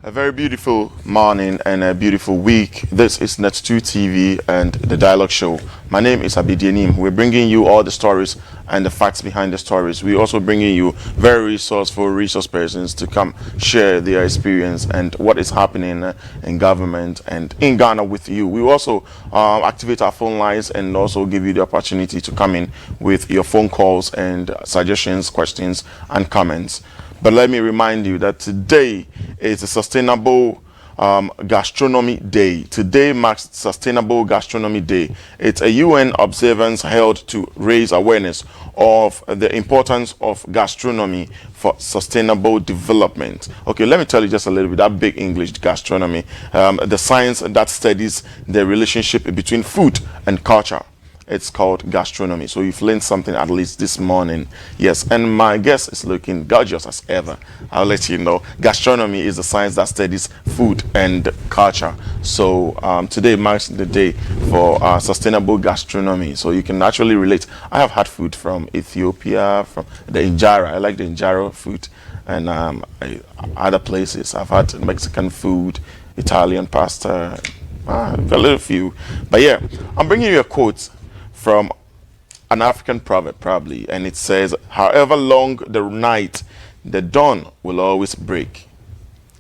A very beautiful morning and a beautiful week. This is Net2 TV and the Dialogue Show. My name is Abidianim. We're bringing you all the stories and the facts behind the stories. We're also bringing you very resourceful resource persons to come share their experience and what is happening in government and in Ghana with you. We also activate our phone lines and also give you the opportunity to come in with your phone calls and suggestions, questions, and comments. But let me remind you that today is a Sustainable Gastronomy Day. Today marks Sustainable Gastronomy Day. It's a UN observance held to raise awareness of the importance of gastronomy for sustainable development. Okay, let me tell you just a little bit, that big English, gastronomy, the science that studies the relationship between food and culture. It's called gastronomy. So you've learned something at least this morning. Yes, and my guest is looking gorgeous as ever. I'll let you know. Gastronomy is the science that studies food and culture. So today marks the day for sustainable gastronomy. So you can naturally relate. I have had food from Ethiopia, from the injera. I like the injera food. And other places. I've had Mexican food, Italian pasta, a little few. But yeah, I'm bringing you a quote from an African proverb, probably, and it says, however long the night, the dawn will always break.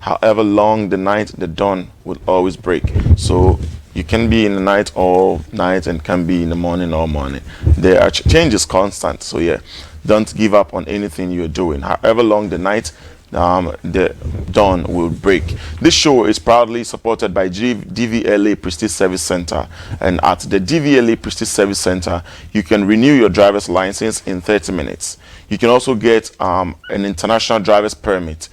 However long the night, the dawn will always break. So you can be in the night all night and can be in the morning all morning. There are changes constant. So yeah, don't give up on anything you're doing. However long the night, the dawn will break. This show is proudly supported by DVLA Prestige Service Center, and at the DVLA Prestige Service Center you can renew your driver's license in 30 minutes. You can also get an international driver's permit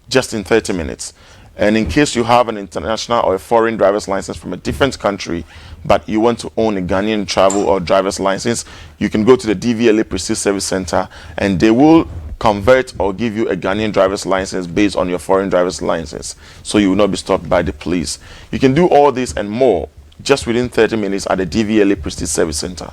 just in 30 minutes. And in case you have an international or a foreign driver's license from a different country, but you want to own a Ghanaian travel or driver's license, you can go to the DVLA Prestige Service Center and they will convert or give you a Ghanaian driver's license based on your foreign driver's license, so you will not be stopped by the police. You can do all this and more just within 30 minutes at the DVLA Prestige Service Center.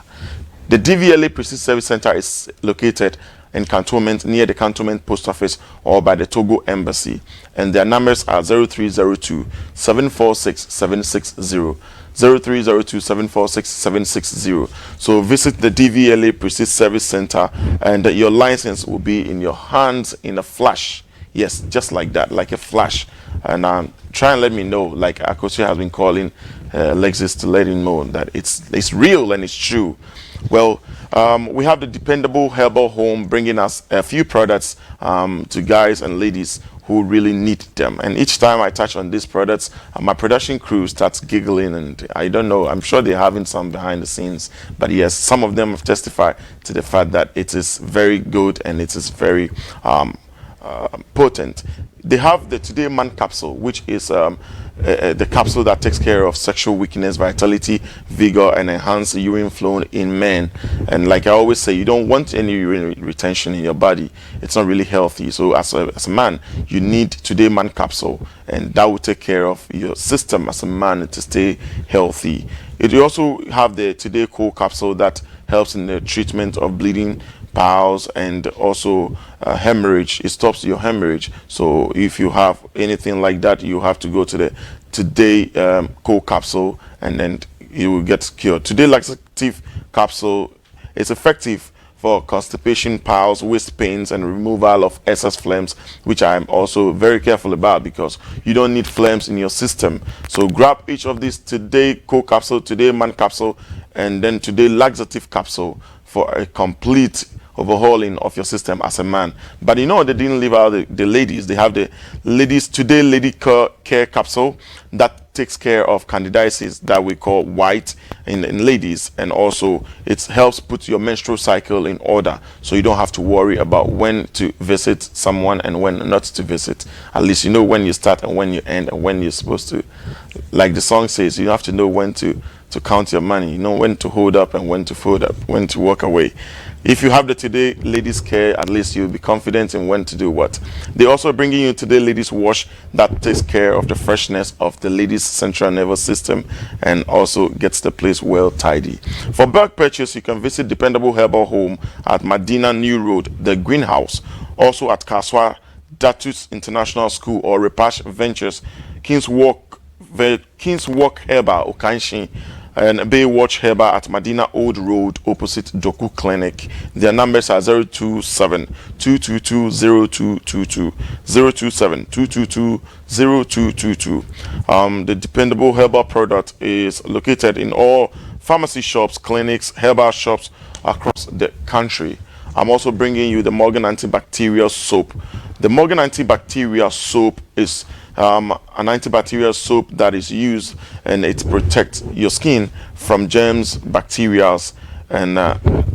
The DVLA Prestige Service Center is located in Cantonment, near the Cantonment Post Office or by the Togo Embassy, and their numbers are 0302 746 760. 0302 746 760. So visit the DVLA Prestige Service Center and your license will be in your hands in a flash. Yes, just like that, like a flash. And try and let me know, like Akosia has been calling Lexus to let him know that it's real and it's true. Well, we have the dependable herbal home bringing us a few products to guys and ladies who really need them. And each time I touch on these products, my production crew starts giggling, and I don't know, I'm sure they're having some behind the scenes. But yes, some of them have testified to the fact that it is very good and it is very potent. They have the Today Man capsule, which is the capsule that takes care of sexual weakness, vitality, vigor, and enhance urine flow in men. And like I always say, you don't want any urine retention in your body. It's not really healthy. So as a man, you need Today Man capsule, and that will take care of your system as a man to stay healthy. You also have the Today Cool capsule that helps in the treatment of bleeding, piles, and also hemorrhage. It stops your hemorrhage. So if you have anything like that, you have to go to the Today Cold capsule, and then you will get cured. Today Laxative capsule is effective for constipation, piles, waist pains, and removal of excess phlegms, which I'm also very careful about because you don't need phlegms in your system. So grab each of these Today Cold capsule, Today Man capsule, and then Today Laxative capsule for a complete overhauling of your system as a man. But you know, they didn't leave out the ladies. They have the ladies Today Lady Care capsule that takes care of candidiasis that we call white in ladies, and also it helps put your menstrual cycle in order, so you don't have to worry about when to visit someone and when not to visit. At least you know when you start and when you end and when you're supposed to, like the song says, you have to know when to count your money, you know when to hold up and when to fold up, when to walk away. If you have the Today Ladies Care, at least you'll be confident in when to do what. They're also bringing you Today Ladies Wash that takes care of the freshness of the ladies' central nervous system and also gets the place well tidy. For bulk purchase, you can visit Dependable Herbal Home at Medina New Road, the Greenhouse. Also at Kaswa Datus International School or Repash Ventures, Kingswalk Herbal Okanshin, and Baywatch Herbal at Medina Old Road opposite Doku Clinic. Their numbers are 027-222-0222, 027-222-0222. The dependable herbal product is located in all pharmacy shops, clinics, herbal shops across the country. I'm also bringing you the Morgan antibacterial soap. The Morgan antibacterial soap is an antibacterial soap that is used and it protects your skin from germs, bacteria, and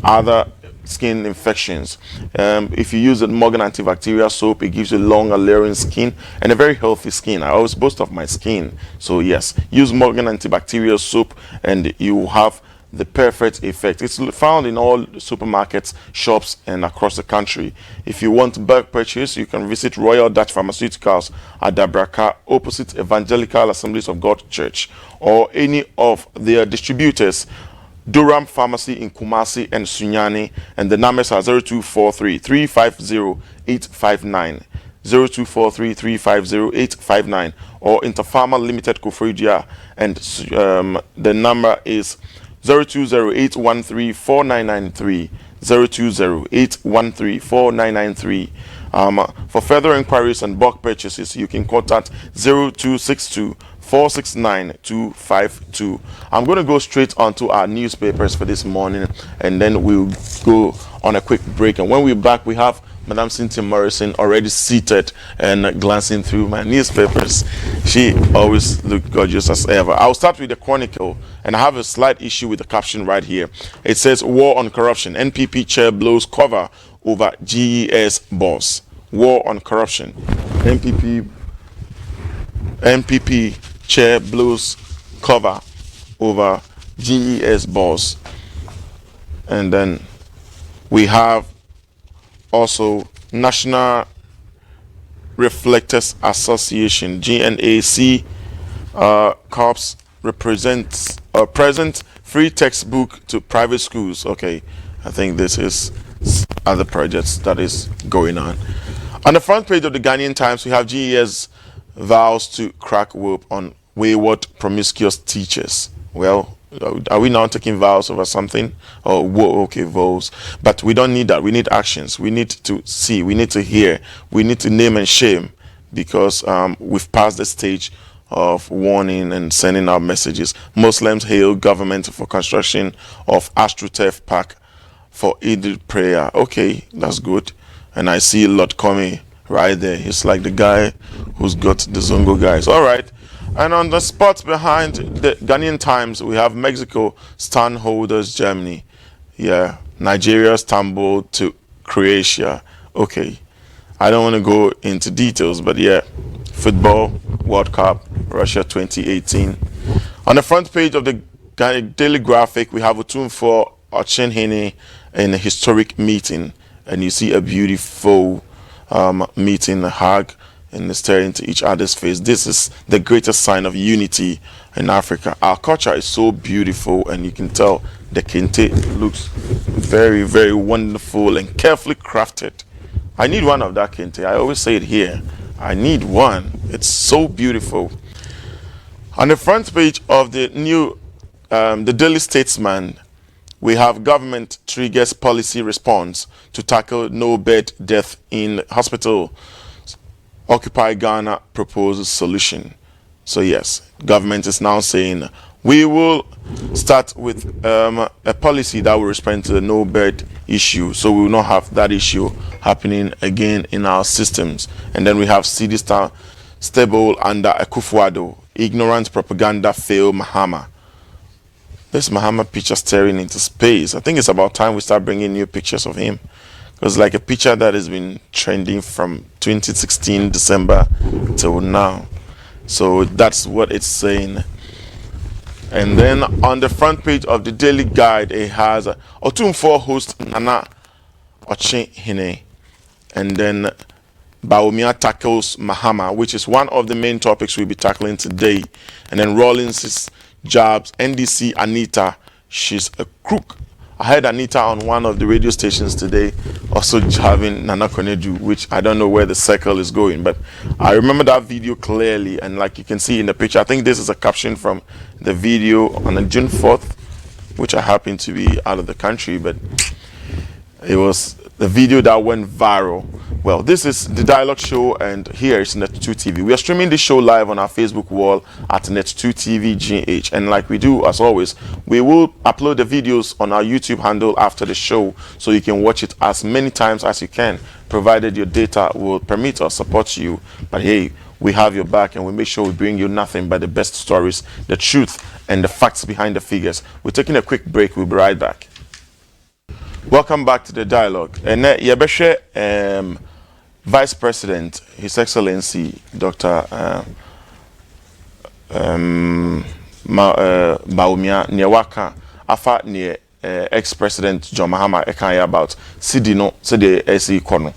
other skin infections. If you use the Morgan antibacterial soap, it gives you longer layering skin and a very healthy skin. I always boast of my skin. So yes, use Morgan antibacterial soap and you will have the perfect effect. It's found in all supermarkets, shops, and across the country. If you want bulk purchase, you can visit Royal Dutch Pharmaceuticals at Dabraka, opposite Evangelical Assemblies of God Church, or any of their distributors, Durham Pharmacy in Kumasi and Sunyani, and the numbers are 0243-350-859, 0243-350-859, or Interpharma Limited Kofridia, and the number is 020-813-4993, 020-813-4993. For further inquiries and bulk purchases, you can contact 0262-469-252. I'm going to go straight onto our newspapers for this morning, and then we'll go on a quick break. And when we're back, we have Madam Cynthia Morrison already seated and glancing through my newspapers. She always looks gorgeous as ever. I'll start with the Chronicle, and I have a slight issue with the caption right here. It says, War on Corruption. NPP chair blows cover over GES boss. War on Corruption. NPP chair blows cover over GES boss. And then we have also National Reflectors Association, GNAC, corps present free textbook to private schools. Okay, I think this is other projects that is going on. On the front page of the Ghanaian Times, we have GES vows to crack whip on wayward promiscuous teachers. Well, are we now taking vows over something? Oh, whoa, okay, vows. But we don't need that. We need actions. We need to see. We need to hear. We need to name and shame, because we've passed the stage of warning and sending out messages. Muslims hail government for construction of AstroTurf Park for Eid prayer. Okay, that's good. And I see Lord Comey right there. He's like the guy who's got the Zongo guys. All right. And on the spot behind the Ghanaian Times, we have Mexico stand holders Germany. Yeah, Nigeria stumbled to Croatia. Okay, I don't want to go into details, but yeah, football, World Cup, Russia 2018. On the front page of the Daily Graphic, we have Otumfuo Ochenhene in a historic meeting, and you see a beautiful meeting, a hug, and stare into each other's face. This is the greatest sign of unity in Africa. Our culture is so beautiful, and you can tell the kente looks very, very wonderful and carefully crafted. I need one of that kente. I always say it here. I need one. It's so beautiful. On the front page of the the Daily Statesman, we have government triggers policy response to tackle no bed death in hospital. Occupy Ghana proposes solution. So yes, government is now saying we will start with a policy that will respond to the no bed issue, so we will not have that issue happening again in our systems. And then we have CD stable under Akufo-Addo. Ignorant propaganda fail Mahama. This Mahama picture staring into space. I think it's about time we start bringing new pictures of him. It's like a picture that has been trending from 2016 December till now. So that's what it's saying. And then on the front page of the Daily Guide, it has Otumfuo host Nana Ochenhene, and then Bawumia tackles Mahama, which is one of the main topics we'll be tackling today. And then Rawlings' jabs NDC Anita, she's a crook I heard Anita on one of the radio stations today also having Nana Konedu, which I don't know where the circle is going, but I remember that video clearly, and like you can see in the picture, I think this is a caption from the video on June 4th, which I happen to be out of the country, but it was the video that went viral. Well, this is the Dialogue Show, and here is Net2 TV. We are streaming this show live on our Facebook wall at Net2 TV GH, and like we do as always, we will upload the videos on our YouTube handle after the show, so you can watch it as many times as you can, provided your data will permit or support you. But hey, we have your back, and we make sure we bring you nothing but the best stories, the truth, and the facts behind the figures. We're taking a quick break. We'll be right back. Welcome back to the Dialogue. And Yabeshe, Vice President, His Excellency Dr. Baumia Nyawaka afa ne ex-president John Mahama ekanya about Sidi no Sidi esi kono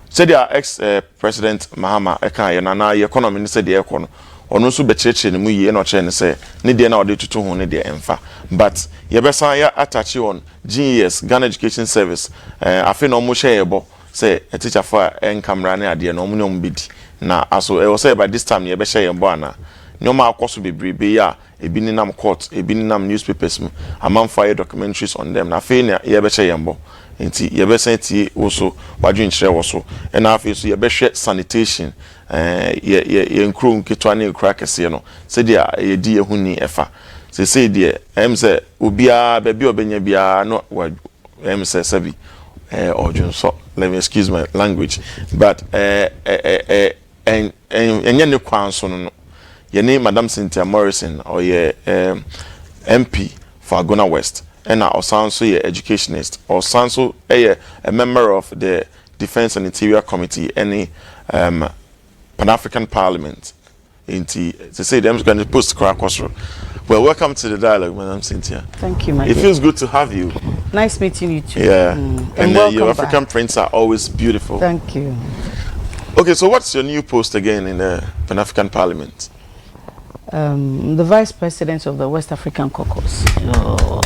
Sidi ex-president Mahama ekanya na economy ni Sidi ekono ono nso becheche ne mu yie na oche ne se ne de na ode tutu ho ne de emfa, but yebesan ya attach on GES Ghana Education Service afi no mo hye yebo say a teacher for camera na ade na omo nyom bedi na aso e wo say by this time ye be hye yebo ana nyoma akoso bebrebe ya ebi ni nam court ebi ni nam newspapers mu amamfa documentaries on them na afi na ye be hye yebo nti ye be san tie wo so wadwen kire wo so e na afi so ye be hye sanitation ye nkro nketwa ne nkra kese no se dia ye di ehuni efa se dia say obia ba bi obenya bia no say sabi so let me excuse my language, but and ne kwan so no ye ne Madam Cynthia Morrison or ye MP for Agona West, and now also ye educationist or so a member of the Defense and Interior Committee, any Pan-African Parliament. They say them going to post Krakosro. Well, welcome to the Dialogue, Madam Cynthia. Thank you, my dear. It feels good to have you. Nice meeting you too. Yeah, and your African prints are always beautiful. Thank you. Okay, so what's your new post again in the Pan-African Parliament? The Vice President of the West African Caucus. Oh.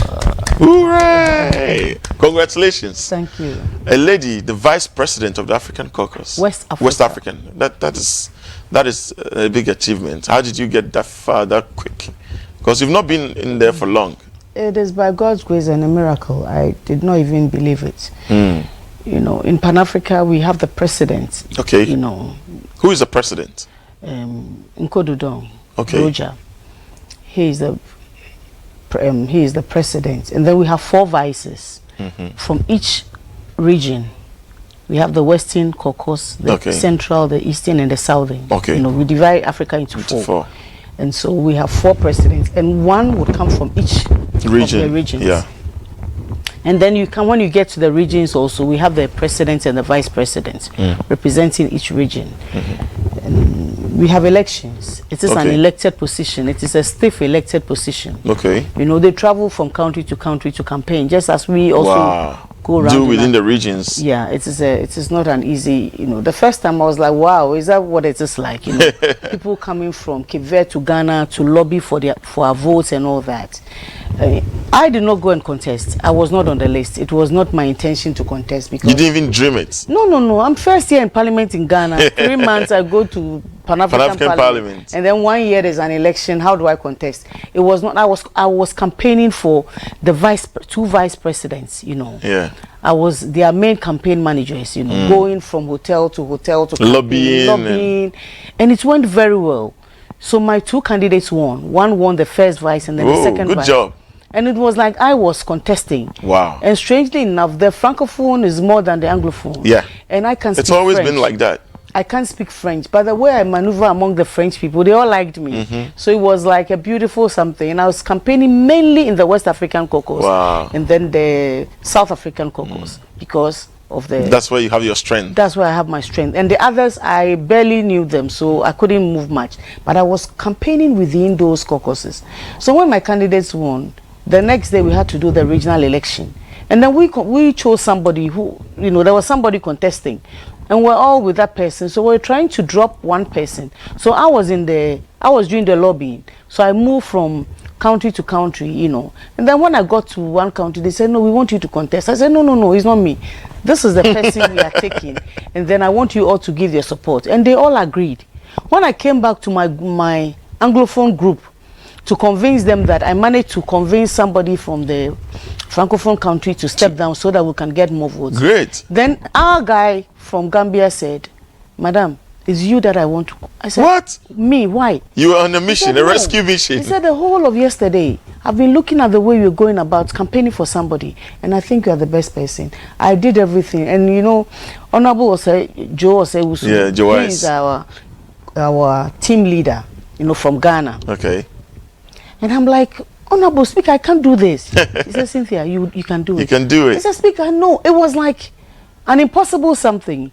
Hooray! Congratulations. Thank you. A lady, the Vice President of the African Caucus. West African. That is a big achievement. How did you get that far that quick? Because you've not been in there for long. It is by God's grace and a miracle. I did not even believe it. You know, in Pan-Africa we have the president. Okay. You know. Who is the president? Nkodudong. Okay. Roger. He is the president, and then we have 4 vices from each region. We have the Western Caucus, the Central, the Eastern, and the Southern. Okay. You know, we divide Africa into 4. And so we have 4 presidents, and 1 would come from each region. Of the regions. Yeah. And then when you get to the regions also, we have the president and the vice president representing each region. And we have elections. It is an elected position. It is a stiff elected position. Okay. You know, they travel from country to country to campaign, just as we also go around. Do within the regions. Yeah, it is not an easy, you know. The first time I was like, wow, is that what it is like? You know, people coming from Cape Verde to Ghana to lobby for our votes and all that. I did not go and contest. I was not on the list. It was not my intention to contest because you didn't even dream it. No. I'm first year in Parliament in Ghana. 3 months I go to Pan-African Parliament, and then 1 year there's an election. How do I contest? It was not. I was campaigning for the 2 vice presidents. You know. Yeah. I was their main campaign managers. You know, going from hotel to hotel to lobbying, and it went very well. So my 2 candidates won. One won the first vice, and then the second vice. Good job. And it was like I was contesting. Wow. And strangely enough, the Francophone is more than the Anglophone. Yeah. And I can speak It's always been like that. I can't speak French, but the way I maneuver among the French people, they all liked me. So it was like a beautiful something. And I was campaigning mainly in the West African Caucus. Wow. And then the South African Caucus because of the... That's where you have your strength. That's where I have my strength. And the others, I barely knew them, so I couldn't move much. But I was campaigning within those caucuses. So when my candidates won, the next day we had to do the regional election. And then we chose somebody who, you know, there was somebody contesting. And we're all with that person. So we're trying to drop one person. So I was doing the lobbying. So I moved from country to country, you know. And then when I got to one country, they said, no, we want you to contest. I said, no, it's not me. This is the person we are taking. And then I want you all to give your support. And they all agreed. When I came back to my Anglophone group to convince them that I managed to convince somebody from the Francophone country to step down so that we can get more votes. Great. Then our guy from Gambia said, Madam, it's you that I want to. I said, what? Me? Why? You were on a mission, a rescue mission. He said, the whole of yesterday, I've been looking at the way you're going about campaigning for somebody, and I think you are the best person. I did everything. And you know, Honorable Joe Osei, yeah, Joe he is our team leader, you know, from Ghana. Okay. And I'm like, Honorable Speaker, I can't do this. He said, Cynthia, you can do it. You can do it. He said, Speaker, no. It was like an impossible something.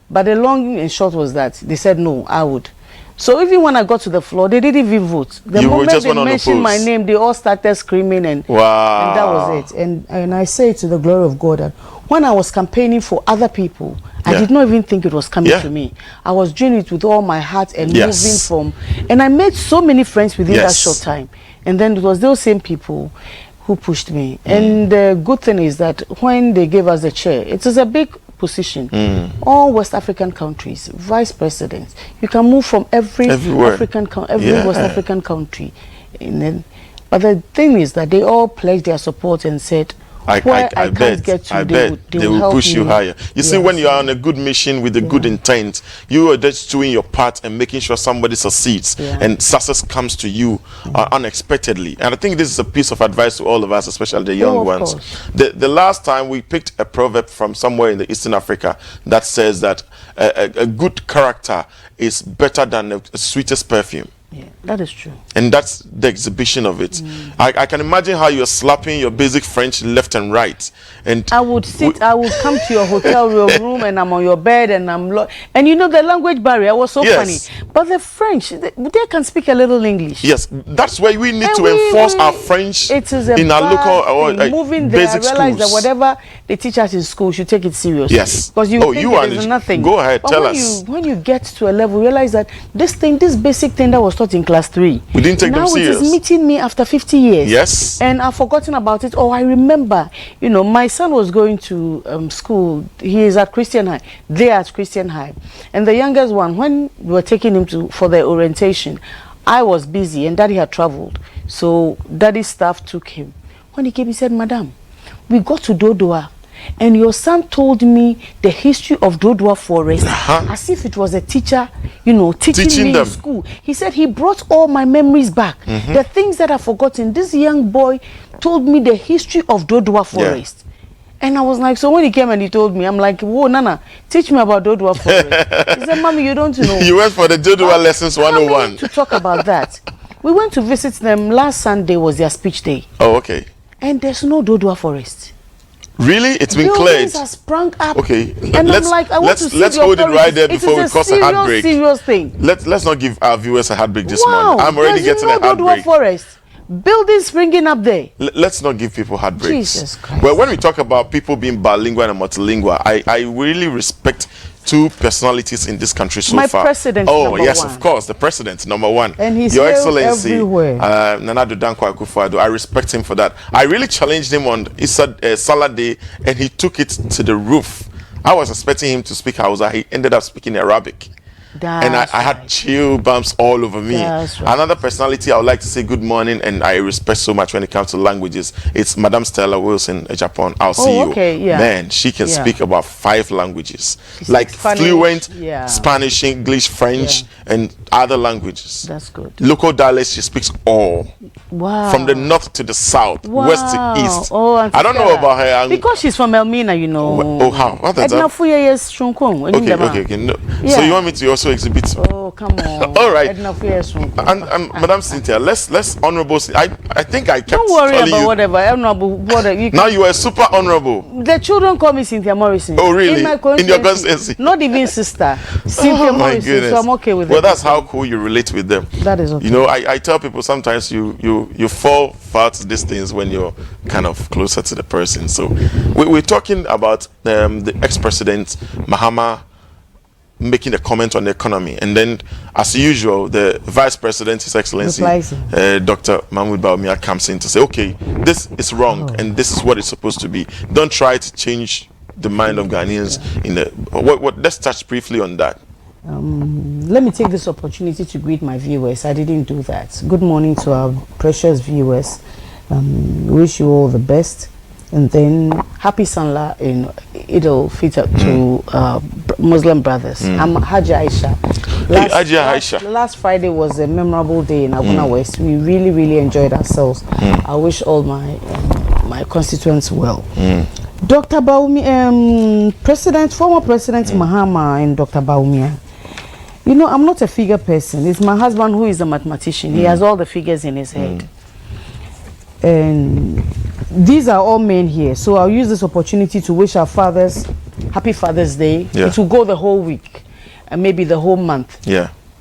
But the long and short was that they said, no, I would. So even when I got to the floor, they didn't even vote. The moment they mentioned my name, they all started screaming, and wow. And that was it. And I say to the glory of God that when I was campaigning for other people, I did not even think it was coming to me. I was doing it with all my heart and moving from, and I made so many friends within that short time. And then it was those same people who pushed me. And the good thing is that when they gave us the chair, it is a big position. All West African countries, vice presidents, you can move from every West African country. And then, but the thing is that they all pledged their support and said, I bet they will push you higher. You see, when you are on a good mission with a good intent, you are just doing your part and making sure somebody succeeds and success comes to you unexpectedly. And I think this is a piece of advice to all of us, especially the young ones. The last time we picked a proverb from somewhere in the Eastern Africa that says that a good character is better than the sweetest perfume. Yeah, that is true. And that's the exhibition of it. I can imagine how you're slapping your basic French left and right. And I would come to your hotel room and I'm on your bed and and you know the language barrier was so funny. But the French, they can speak a little English. Yes, that's why we need to enforce our French in our local moving there, I realize that whatever they teach us in school, should take it seriously. Yes. Because you think there's nothing. Go ahead, but tell us. When you get to a level, you realize that this basic thing that was taught in class 3, we didn't take them serious. Now it is meeting me after 50 years. Yes. And I've forgotten about it. Oh, I remember, you know, my son was going to school. He is at Christian High. They are at Christian High. And the youngest one, when we were taking him for the orientation, I was busy and Daddy had traveled. So Daddy's staff took him. When he came, he said, Madam, we got to Dodoa, and your son told me the history of Dodoa Forest as if it was a teacher, you know, teaching me in school. He said he brought all my memories back. The things that I've forgotten. This young boy told me the history of Dodoa Forest. And I was like, so when he came and he told me, I'm like, whoa, Nana, teach me about Dodoa Forest. He said, Mommy, you don't know. You went for the Dodoa lessons 101. To talk about that. We went to visit them. Last Sunday was their speech day. Oh, okay. And there's no Dodoa Forest. Really? It's been cleared. Buildings have sprung up. Okay. And I'm like, I want to see let's hold it right there before we cause a heartbreak. Serious thing. Let's not give our viewers a heartbreak this morning. I'm already getting a heartbreak. Forest. Buildings springing up there. Let's not give people heartbreaks. Jesus Christ. Well, when we talk about people being bilingual and multilingual, I really respect two personalities in this country so far. My president, oh yes, of course, the president, #1. And he's Your Excellency, everywhere. Nana Addo Dankwa Akufo-Addo. I respect him for that. I really challenged him on Salah Day, and he took it to the roof. I was expecting him to speak Hausa. He ended up speaking Arabic. And I had chill bumps all over me. Another personality I would like to say good morning and I respect so much when it comes to languages, it's Madam Stella Wilson, Japan. I'll see you. Man, she can speak about 5 languages. Like fluent Spanish, English, French, and other languages. That's good. Local dialects, she speaks all. Wow. From the north to the south, west to east. Oh, I don't know about her. Because she's from Elmina, you know. Oh, how? What is that? Okay. No. So you want me to also exhibit? Oh, come on. All right. And Madam Cynthia, let's honorable. I think I kept Don't worry about whatever. Honorable, now you are super honorable. The children call me Cynthia Morrison. Oh, really? In your constituency? Not even sister. Cynthia Morrison. Goodness. So I'm okay with it. Well, that's how cool you relate with them. That is okay. You know, I tell people sometimes you fall far to these things when you're kind of closer to the person. So we're talking about the ex-president Mahama making a comment on the economy, and then, as usual, the Vice President, His Excellency Dr. Mahmoud Bawumia, comes in to say, okay, this is wrong and this is what it's supposed to be. Don't try to change the mind of Ghanaians. In the let's touch briefly on that. Let me take this opportunity to greet my viewers. I didn't do that. Good morning to our precious viewers. Wish you all the best. And then happy Sanla in Eid al-Fitr to Muslim brothers. I'm Haji Aisha. Last Friday was a memorable day in Aguna West. We really enjoyed ourselves. I wish all my constituents well. Dr. Bawumia, former President Mahama and Dr. Bawumia. You know, I'm not a figure person. It's my husband who is a mathematician. He has all the figures in his head. And these are all men here, so I'll use this opportunity to wish our fathers happy Father's Day. It will go the whole week and maybe the whole month. We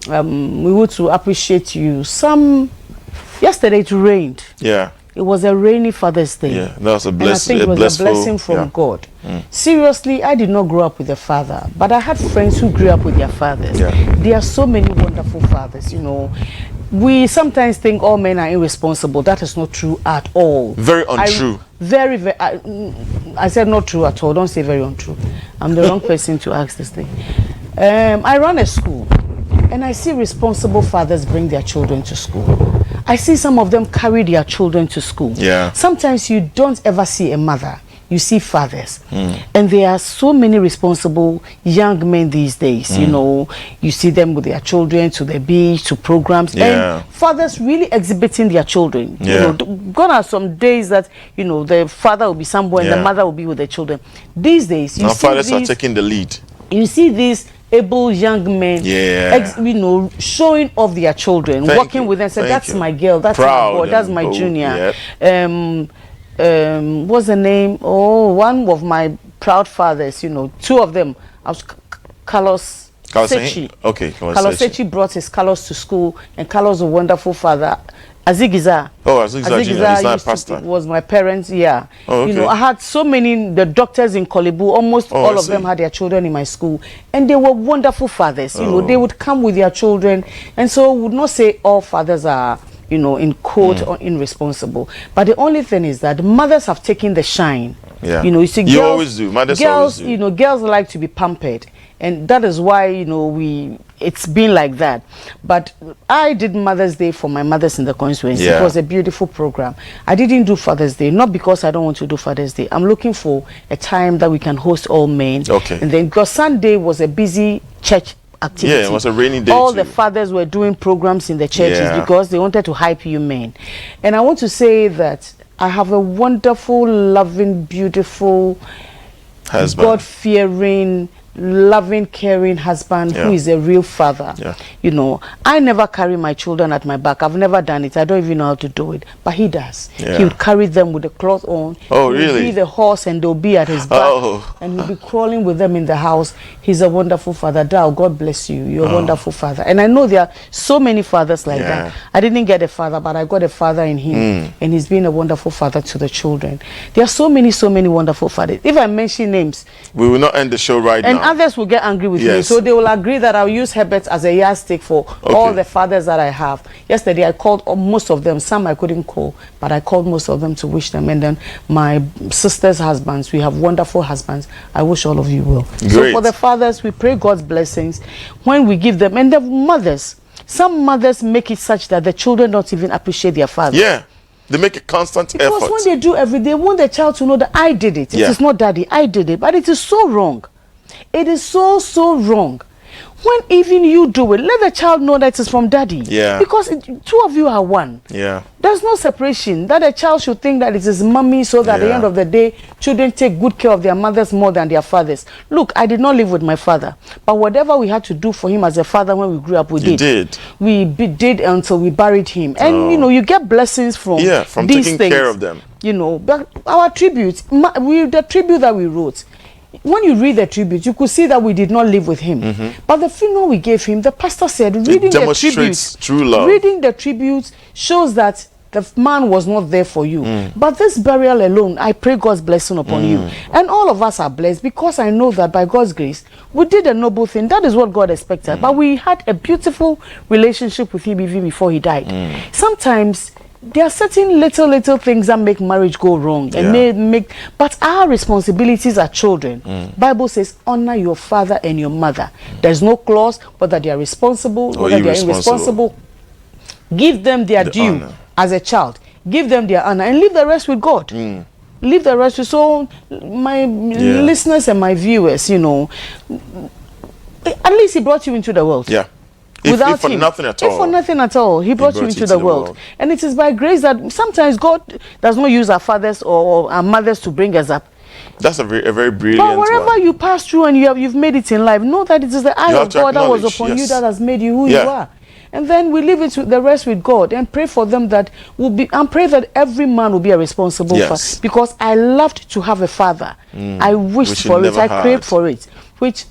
want to appreciate you. Yesterday it rained. It was a rainy Father's Day. That was a blessing. I think it was a blessing from God. Seriously, I did not grow up with a father, but I had friends who grew up with their fathers. There are so many wonderful fathers, you know. We sometimes think all men are irresponsible. That is not true at all. Very untrue. I said not true at all. Don't say very untrue. I'm the wrong person to ask this thing. I run a school, and I see responsible fathers bring their children to school. I see some of them carry their children to school. Sometimes you don't ever see a mother. You see fathers. And there are so many responsible young men these days. You know, you see them with their children to the beach, to programs. And fathers really exhibiting their children. You know, gone are some days that, you know, the father will be somewhere and the mother will be with the children. These days, you see fathers are taking the lead. You see these able young men, you know, showing off their children, walking with them, say, that's my girl, that's my boy, that's my junior. What's the name? Oh, one of my proud fathers, you know, two of them. I was Carlos Sechi. Carlos Sechi brought his Carlos to school, and Carlos, a wonderful father. Azigiza. Azigiza was my parents, You know, I had so many, the doctors in Kolebu, almost all of them had their children in my school, and they were wonderful fathers. You know, they would come with their children, and so would not say all fathers are, you know, in quote or irresponsible. But the only thing is that mothers have taken the shine. You know, you see, girls, always do. Mothers always do. You know, girls like to be pampered, and that is why, you know, it's been like that. But I did Mother's Day for my mothers in the constituency. It was a beautiful program. I didn't do Father's Day, not because I don't want to do Father's Day. I'm looking for a time that we can host all men. And then because Sunday was a busy church activity. It was a rainy day. All the fathers were doing programs in the churches because they wanted to hype you men. And I want to say that I have a wonderful, loving, beautiful, husband, God-fearing, loving, caring husband who is a real father. You know, I never carry my children at my back. I've never done it. I don't even know how to do it, but he does. He would carry them with the cloth on. Really? He'll be the horse and they'll be at his back, and he'll be crawling with them in the house. He's a wonderful father. Dao, God bless you. You're a wonderful father. And I know there are so many fathers like that. I didn't get a father, but I got a father in him, and he's been a wonderful father to the children. There are so many wonderful fathers. If I mention names, we will not end the show right now. Others will get angry with me, so they will agree that I'll use Herbert as a yardstick for all the fathers that I have. Yesterday I called most of them. Some I couldn't call, but I called most of them to wish them. And then my sister's husbands, we have wonderful husbands. I wish all of you well. So for the fathers, we pray God's blessings when we give them. And the mothers, some mothers make it such that the children don't even appreciate their father. They make a constant effort. Because when they do everything, they want the child to know that I did it. It is not daddy, I did it. But it is so wrong. It is so wrong. When even you do it, let the child know that it's from daddy. Because two of you are one. There's no separation. That a child should think that it is mommy, so that at the end of the day, children take good care of their mothers more than their fathers. Look, I did not live with my father, but whatever we had to do for him as a father when we grew up, we did. We did until we buried him. And you know, you get blessings from these taking things. care of them. You know, but our tribute, the tribute that we wrote, when you read the tribute, you could see that we did not live with him. But the funeral we gave him, the pastor said, reading the tribute, true love. Reading the tribute shows that the man was not there for you. But this burial alone, I pray God's blessing upon you. And all of us are blessed because I know that by God's grace, we did a noble thing. That is what God expected. But we had a beautiful relationship with him even before he died. Sometimes there are certain little things that make marriage go wrong and make, but our responsibilities are children. Bible says honor your father and your mother. There's no clause whether they are responsible or whether they are irresponsible. Give them their due honor. As a child. Give them their honor and leave the rest with God. Leave the rest with, so my listeners and my viewers, you know, at least he brought you into the world. If for nothing at all. If for nothing at all, he brought you into the world. And it is by grace that sometimes God does not use our fathers or our mothers to bring us up. That's a very brilliant But wherever you pass through and you've made it in life, know that it is the eye of God that was upon you that has made you who you are. And then we leave it with the rest with God and pray for them that will be, and pray that every man will be a responsible father. Because I loved to have a father. I wished for it. I craved for it, which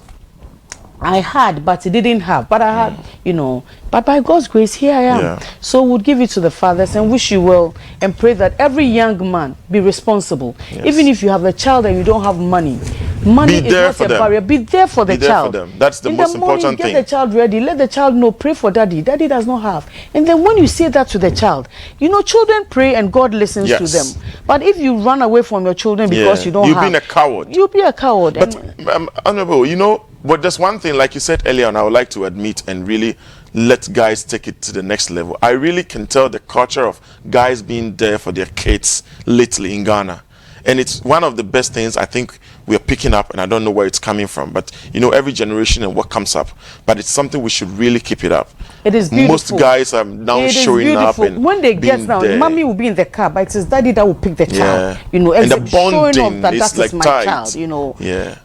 I had, but it didn't have. But I had, you know, but by God's grace, here I am. So we'll give it to the fathers and wish you well and pray that every young man be responsible. Even if you have a child and you don't have money, money is not a barrier. Be there for the child. That's the most important thing. Get the child ready. Let the child know. Pray for daddy. Daddy does not have. And then when you say that to the child, you know, children pray and God listens to them. But if you run away from your children because you don't have, you've been a coward. You'll be a coward. But Honorable, you know, but there's one thing, like you said earlier, and I would like to admit and really let guys take it to the next level. I really can tell the culture of guys being there for their kids lately in Ghana. And it's one of the best things I think we're picking up, and I don't know where it's coming from. But, you know, every generation and what comes up. But it's something we should really keep it up. It is beautiful. Most guys are now showing up. And when they get down, mommy will be in the car, but it's his daddy that will pick the child. You know, and the bonding that is like my tight. child, you know.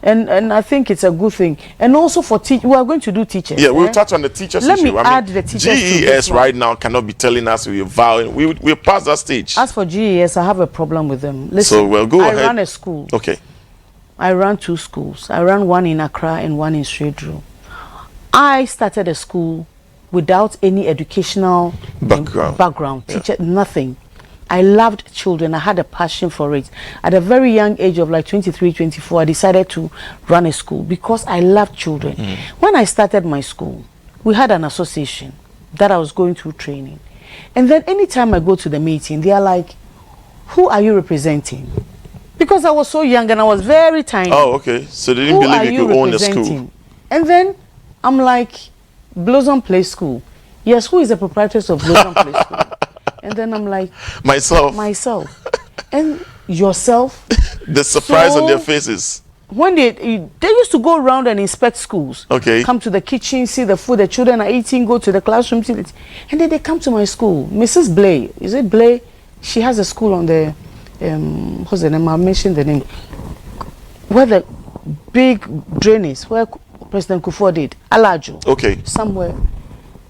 And I think it's a good thing. And also for we are going to do teachers. We'll touch on the teachers Let issue. me add the teachers GES right now cannot be telling us we're vowing. We're past that stage. As for GES, I have a problem with them. Listen, so we'll go ahead. I ran a school. Okay. I ran 2 schools. I ran one in Accra and one in Swedru. I started a school without any educational background. Teacher, nothing. I loved children. I had a passion for it. At a very young age of like 23, 24, I decided to run a school because I loved children. When I started my school, we had an association that I was going through training. And then anytime I go to the meeting, they are like, who are you representing? Because I was so young and I was very tiny. Oh, okay. So they didn't believe you could own a school. And then I'm like, Blossom Play School. Yes, who is the proprietor of Blossom Play School? And then I'm like, myself. And yourself. The surprise on their faces. When they used to go around and inspect schools. Okay. Come to the kitchen, see the food the children are eating, go to the classroom, see it. And then they come to my school. Mrs. Blay, is it Blay? She has a school on the what's the name? I mentioned the name. Where the big drain is, where President Kufuor did, Alajo. Okay. Somewhere.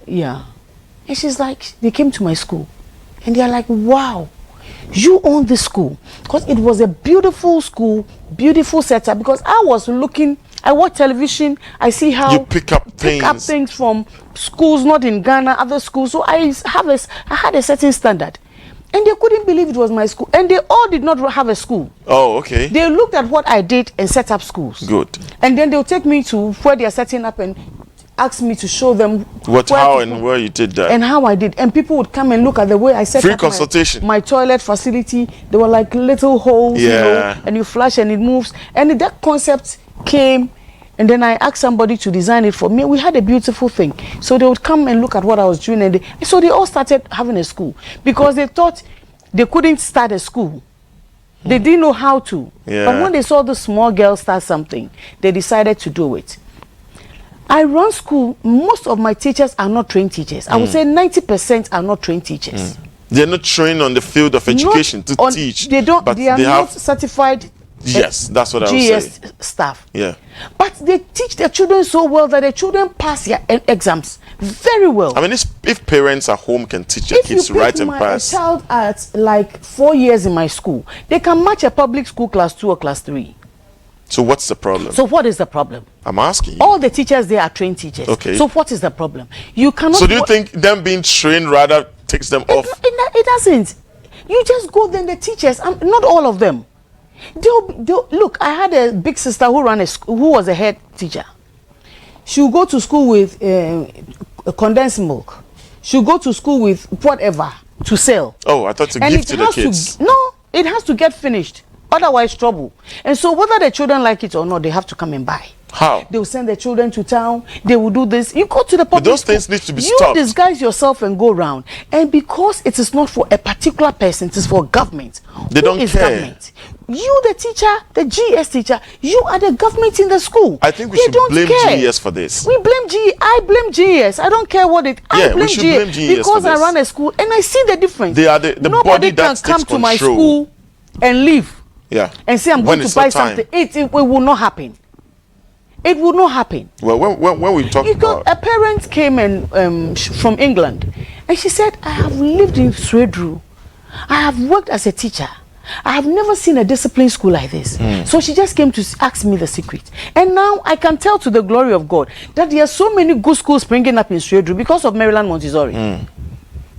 Yeah. And she's like, they came to my school. And they're like, wow, you own this school. Because it was a beautiful school, beautiful setup. Because I was looking, I watch television, I see how you pick up things from schools, not in Ghana, other schools. So I had a certain standard. And they couldn't believe it was my school. And they all did not have a school. Oh, okay. They looked at what I did and set up schools. Good. And then they'll take me to where they are setting up and ask me to show them how and where you did that. And how I did. And people would come and look at the way I set up consultation. My toilet facility. They were like little holes, you know, and you flush and it moves. And that concept came. And then I asked somebody to design it for me. We had a beautiful thing. So they would come and look at what I was doing. And so they all started having a school. Because they thought they couldn't start a school. They didn't know how to. But when they saw the small girl start something, they decided to do it. I run school. Most of my teachers are not trained teachers. I would say 90% are not trained teachers. They're not trained on the field of education to teach. They don't. But they are not certified. Yes, that's what I was saying. GES staff. Yeah. But they teach their children so well that their children pass their exams very well. I mean, if parents at home can teach their kids to write and pass. If you pick my child at like 4 years in my school, they can match a public school class 2 or class 3. So what's the problem? So what is the problem? I'm asking you. All the teachers there are trained teachers. Okay. So what is the problem? You cannot. So do you think them being trained rather takes them off? It doesn't. You just go there, and the teachers, not all of them. They'll look. I had a big sister who ran a school, who was a head teacher. She'll go to school with condensed milk. She'll go to school with whatever to sell. Oh, I thought to give to the kids. No, it has to get finished. Otherwise, trouble. And so whether the children like it or not, they have to come and buy. How? They will send their children to town. They will do this. You go to the public. But those things need to be stopped. You disguise yourself and go around. And because it is not for a particular person, it is for government. They don't care. Government? You, the teacher, the GES teacher, you are the government in the school. I think we should blame GES for this. We blame GES. I blame GES. I don't care what it. I blame GES because I run a school and I see the difference. They are the body that takes control. Nobody can come to my school and leave. Yeah. And say I'm going to buy something. It will not happen. It would not happen. Well, when we talk about... A parent came and from England, and she said, I have lived in Sweden. I have worked as a teacher. I have never seen a discipline school like this. So she just came to ask me the secret. And now I can tell to the glory of God that there are so many good schools springing up in Sweden because of Maryland Montessori.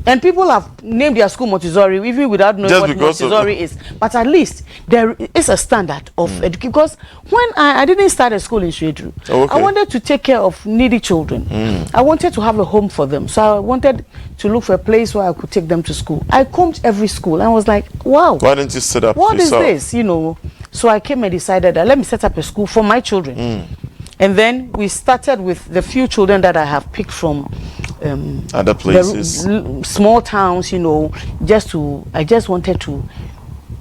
And people have named their school Montessori even without knowing what Montessori is. But at least there is a standard of education. Because when I didn't start a school in Sweden, I wanted to take care of needy children. I wanted to have a home for them. So I wanted to look for a place where I could take them to school. I combed every school and I was like, wow. Why didn't you set up what yourself? Is this? You know. So I came and decided that let me set up a school for my children. And then we started with the few children that I have picked from other places, small towns, you know. I just wanted to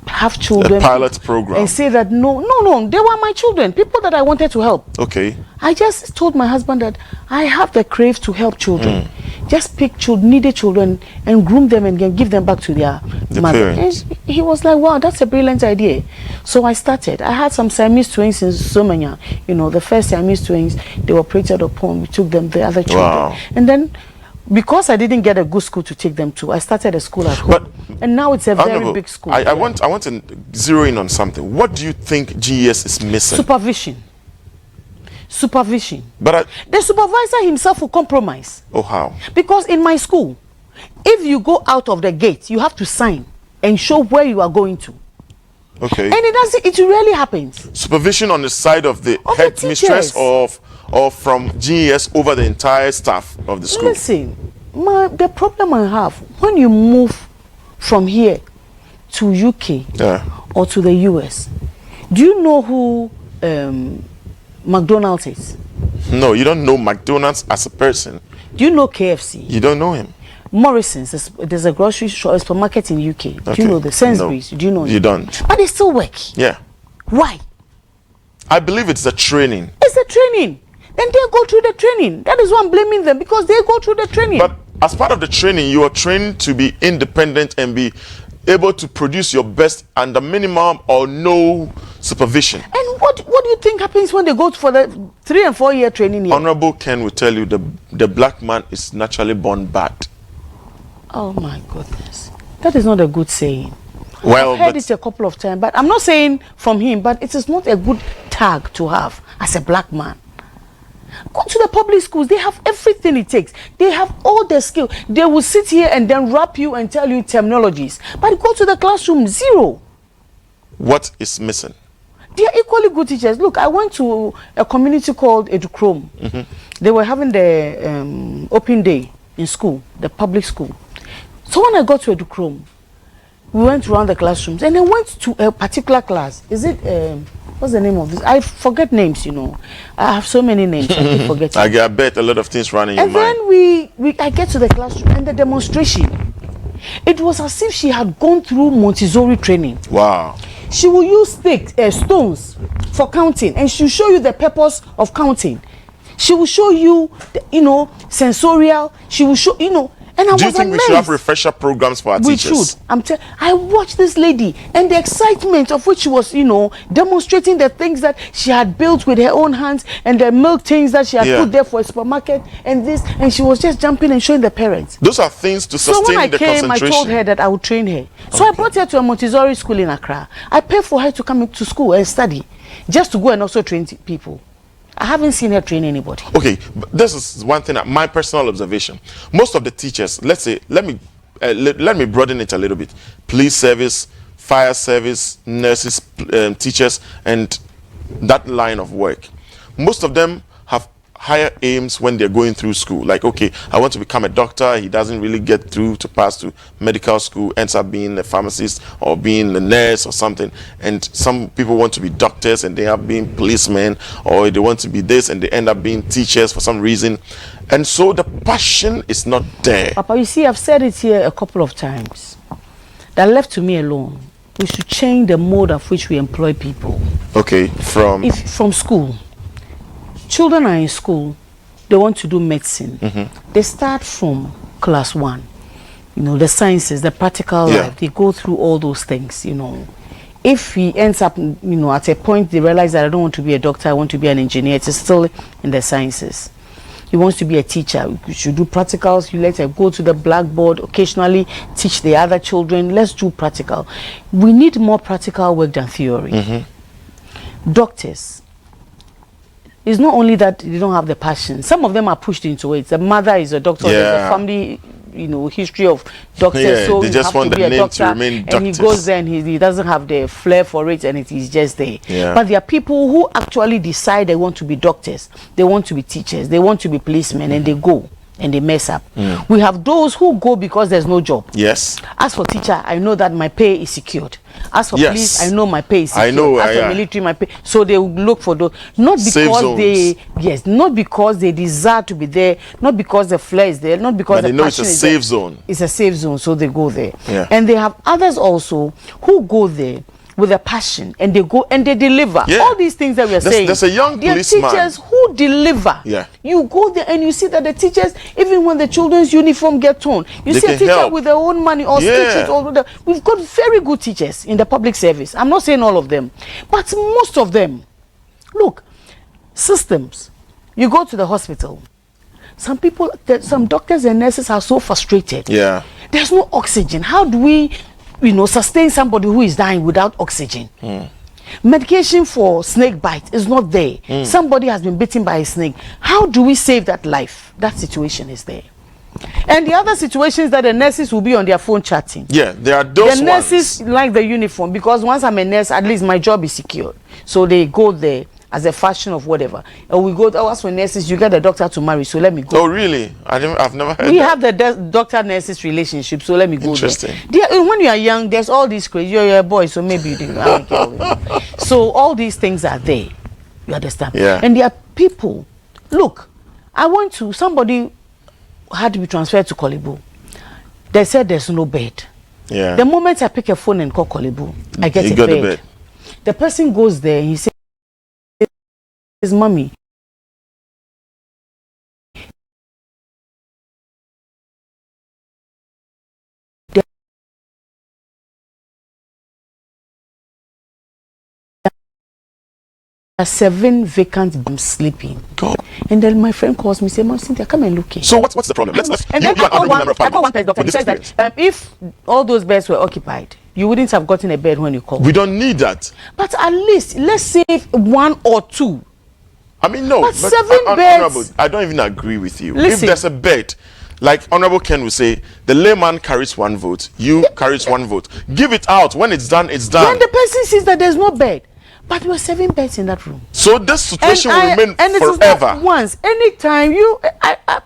have children, a pilot program, and say that no, they were my children, people that I wanted to help. Okay. I just told my husband that I have the crave to help children. Just pick needy children and groom them and give them back to their mother. And he was like, wow, that's a brilliant idea. So I started. I had some Siamese twins in Somanya. You know, the first Siamese twins, they were operated upon. We took them, the other children. Wow. And then, because I didn't get a good school to take them to, I started a school at home. And now it's a very big school. I want to zero in on something. What do you think GES is missing? Supervision. But the supervisor himself will compromise. Oh, how? Because in my school, if you go out of the gate, you have to sign and show where you are going to. Okay. And it really happens. Supervision on the side of the headmistress or from GES over the entire staff of the school. Listen, the problem I have, when you move from here to UK or to the US, do you know who McDonald's is? No, you don't know McDonald's as a person. Do you know KFC? You don't know him. Morrison's, there's a grocery store, a supermarket in UK. Okay. Do you know the Sainsbury's? No, do you know? You don't. But they still work. Yeah. Why? I believe it's a training. It's a training. Then they go through the training. That is why I'm blaming them, because they go through the training. But as part of the training, you are trained to be independent and be able to produce your best under minimum or no supervision. And what do you think happens when they go for the 3 and 4 year training here? Honorable Ken will tell you the black man is naturally born bad. Oh my goodness. That is not a good saying. Well, I've heard it a couple of times, but I'm not saying from him, but it is not a good tag to have as a black man. Go to the public schools. They have everything it takes. They have all the skill. They will sit here and then rap you and tell you terminologies. But go to the classroom, zero. What is missing? They are equally good teachers. Look, I went to a community called Educrom. They were having the open day in school, the public school. So when I got to Educrom, we went around the classrooms and I went to a particular class. Is it what's the name of this? I forget names, you know. I have so many names. I keep forgetting. I bet a lot of things running in your mind. And then I get to the classroom and the demonstration. It was as if she had gone through Montessori training. Wow. She will use stones for counting, and she'll show you the purpose of counting. She will show you, sensorial. She will show, And I was amazed. Do you think we should have refresher programs for our teachers? We should. I watched this lady and the excitement of which she was, demonstrating the things that she had built with her own hands and the milk things that she had put there for a supermarket and she was just jumping and showing the parents. Those are things to sustain the concentration. So when I came, I told her that I would train her. So I brought her to a Montessori school in Accra. I paid for her to come to school and study, just to go and also train people. I haven't seen her train anybody. Okay, this is one thing, my personal observation. Most of the teachers, let me let me broaden it a little bit. Police service, fire service, nurses, teachers, and that line of work. Most of them have higher aims when they're going through school. Like, okay, I want to become a doctor. He doesn't really get through to pass to medical school, ends up being a pharmacist or being a nurse or something. And some people want to be doctors and they have been policemen, or they want to be this and they end up being teachers for some reason. And so the passion is not there. Papa, you see, I've said it here a couple of times. That left to me alone, we should change the mode of which we employ people. Okay, from school. Children are in school, they want to do medicine. They start from class 1. You know, the sciences, the practical life, they go through all those things, you know. If he ends up, you know, at a point they realize that I don't want to be a doctor, I want to be an engineer, it is still in the sciences. He wants to be a teacher, you should do practicals, you let her go to the blackboard, occasionally teach the other children, let's do practical. We need more practical work than theory. Doctors, it's not only that they don't have the passion. Some of them are pushed into it. The mother is a doctor. There's a family, you know, history of doctors. So they just want the name to remain doctors. And he goes there and he doesn't have the flair for it, and it is just there. But there are people who actually decide they want to be doctors, they want to be teachers, they want to be policemen, and they go and they mess up. We have those who go because there's no job. Yes. As for teacher, I know that my pay is secured. As for police, I know my pay is secured. I know. As for military, my pay. So they will look for those. Not because they, not because they desire to be there, not because the flair is there, not because the passion is there. It's a safe zone. It's a safe zone, so they go there. And they have others also who go there with a passion, and they go and they deliver. All these things that we are saying. There's a young policeman. Teachers who deliver. You go there and you see that the teachers, even when the children's uniform get torn, you see a teacher with their own money or stitch it all over. We've got very good teachers in the public service. I'm not saying all of them, but most of them. Look, systems. You go to the hospital. Some people, some doctors and nurses are so frustrated. There's no oxygen. How do we, you know, sustain somebody who is dying without oxygen? Medication for snake bite is not there. Somebody has been bitten by a snake. How do we save that life? That situation is there. And the other situations that the nurses will be on their phone chatting. There are those The nurses like the uniform, because once I'm a nurse, at least my job is secured. So they go there as a fashion of whatever. And we go, as for nurses, you get the doctor to marry, so let me go. Oh, really? I've never heard We that. have the doctor-nurses relationship, so let me go Interesting. there. When you are young, there's all these crazy, you're a boy, so maybe you didn't. So all these things are there. You understand? And there are people, look, somebody had to be transferred to Kolibu. They said there's no bed. The moment I pick a phone and call Kolibu, I get a bed. The person goes there and he says, "Mommy, there are 7 vacant beds sleeping." And then my friend calls me and says, "Mom, Cynthia, come and look here." So what's the problem? And then I call one person, doctor, he says that if all those beds were occupied, you wouldn't have gotten a bed when you called. We don't need that. But at least let's save 1 or 2. I mean, no. But 7 beds. I don't even agree with you. Listen. If there's a bed, like Honorable Ken will say, the layman carries 1 vote, you carries 1 vote. Give it out. When it's done, it's done. When the person sees that there's no bed, but there were 7 beds in that room. So this situation will remain and forever. It is not once, anytime